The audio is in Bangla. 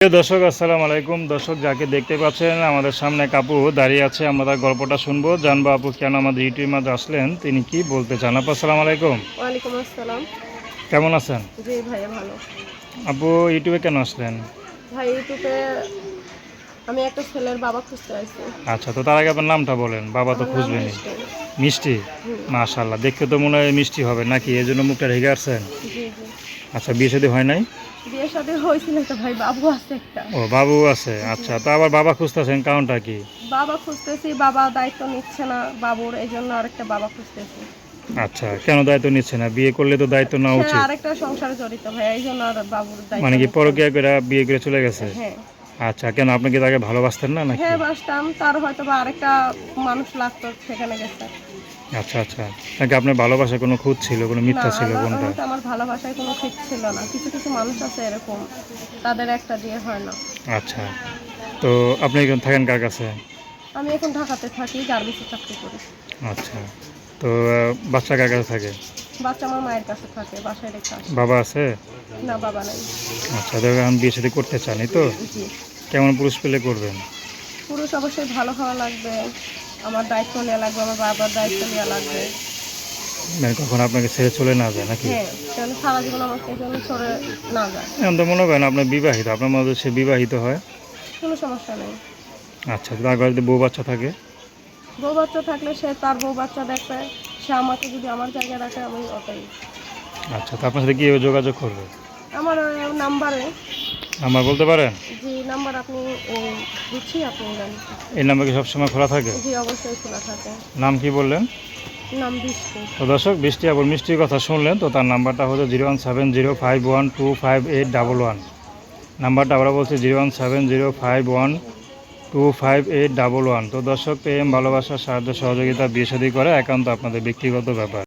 প্রিয় দর্শক আসসালামু আলাইকুম। দর্শক যাকে দেখতে পাচ্ছেন আমাদের সামনে এক আপু দাঁড়িয়ে আছে, আমরা তার গল্পটা শুনবো, জানবো আপু কেন আমাদের ইউটিউবের মাঝে আসলেন, তিনি কি বলতে চান। আপু আসসালামু আলাইকুম। ওয়ালাইকুম আসসালাম। কেমন আছেন? জি ভাইয়া ভালো। আপু ইউটিউবে কেন আসলেন? ভাই ইউটিউবে আমি একটা ছেলের বাবা খুঁজতে আইছি। আচ্ছা, তো তার আগে আপনার নামটা বলেন, বাবা তো আমার নাম খুঁজবেনই। মিষ্টি। মিষ্টি? হুম। মাশাআল্লাহ, দেখতে তো মনে হয় মিষ্টি হবে নাকি, এই জন্য মুখটা ঢেকে আসছেন? জি জি। আচ্ছা, বিয়ে শাদী হয় নাই? বিয়ে শাদী হয়েছিল তো ভাই, বাবু আছে একটা। ও বাবু আছে, আচ্ছা। তো আবার বাবা খুঁজতেছেন, কারণটা কি? বাবা খুঁজতেছি, বাবা দায়িত্ব নিচ্ছে না বাবুর, এই জন্য আরেকটা বাবা খুঁজতেছি। আচ্ছা, কেন দায়িত্ব নিচ্ছে না? বিয়ে করলে তো দায়িত্ব নেওয়া সে উচিত। আরেকটা সংসারে জড়িত ভাই, এই জন্য আর বাবুর দায়িত্ব মানে কি নিচ্ছে না। পরকীয়া করে বিয়ে করে চলে গেছে? হ্যাঁ আচ্ছা, কেন আপনি কি তাকে ভালোবাসতেন না নাকি? হ্যাঁ বাসতাম, তার হয়তো বা আরেকটা মানুষ লাগতো, সেখানে গেছে। আচ্ছা আচ্ছা, নাকি আপনার ভালোবাসার কোনো খুঁত ছিল, কোনো না, মিথ্যা ছিল, আল্লাহর কোনটা? রহমতে আমার ভালোবাসায় কোনো ঠিক ছিল না। কিছু কিছু মানুষ আছে এরকম, তাদের একটা দিয়ে হয় না। আচ্ছা, তো আপনি এখন থাকেন কার কাছে? আমি এখন ঢাকাতে থাকি, গার্মেন্টসে চাকরি করি। আচ্ছা, তো বাচ্চা কার কাছে থাকে? বাচ্চা আমার মায়ের কাছে থাকে, বাসায় রেখে আসি। বাবা আছে? না, বাবা নাই। আচ্ছা, তো এখন বিয়ে শাদী করতে চান, এই তো? জি। কেমন পুরুষ পেলে করবেন? পুরুষ অবশ্যই ভালো হওয়া লাগবে, আমার দায়িত্ব নেওয়া লাগবে, আমার বাবার দায়িত্ব নেওয়া লাগবে। মানে কখন আপনাকে ছেড়ে চলে না যায় নাকি? হ্যাঁ, যেন সারা জীবন আমাকে যেন সরে না যায়। এখন তো মনে করেন আপনার বিবাহিত, আপনার মধ্যে সে বিবাহিত হয়। কোনো সমস্যা নেই। আচ্ছা, তো তার ঘরে যদি বউ বাচ্চা থাকে? বউ বাচ্চা থাকলে সে তার বউ বাচ্চা দেখবে, সে আমাকে যদি আমার জায়গায় রাখে আমি ওটাই। আচ্ছা, তো আপনার সাথে কীভাবে যোগাযোগ করবে? আমার নাম্বারে। নাম্বার বলতে পারেন? জি, নাম্বার আপনি দিচ্ছি, আপনি নেন। এই নাম্বার কি সবসময় খোলা থাকে? জি, অবশ্যই খোলা থাকে। নাম কি বললেন? নাম বৃষ্টি। তো দর্শক, বৃষ্টি আবার মিষ্টির কথা শুনলেন, তো তার নাম্বারটা হচ্ছে 01705125811। নাম্বারটা আমরা বলছি 01705125811। তো দর্শক, প্রেম ভালোবাসা সাহায্য সহযোগিতা বিয়ে শাদী করা একান্ত আপনাদের ব্যক্তিগত ব্যাপার।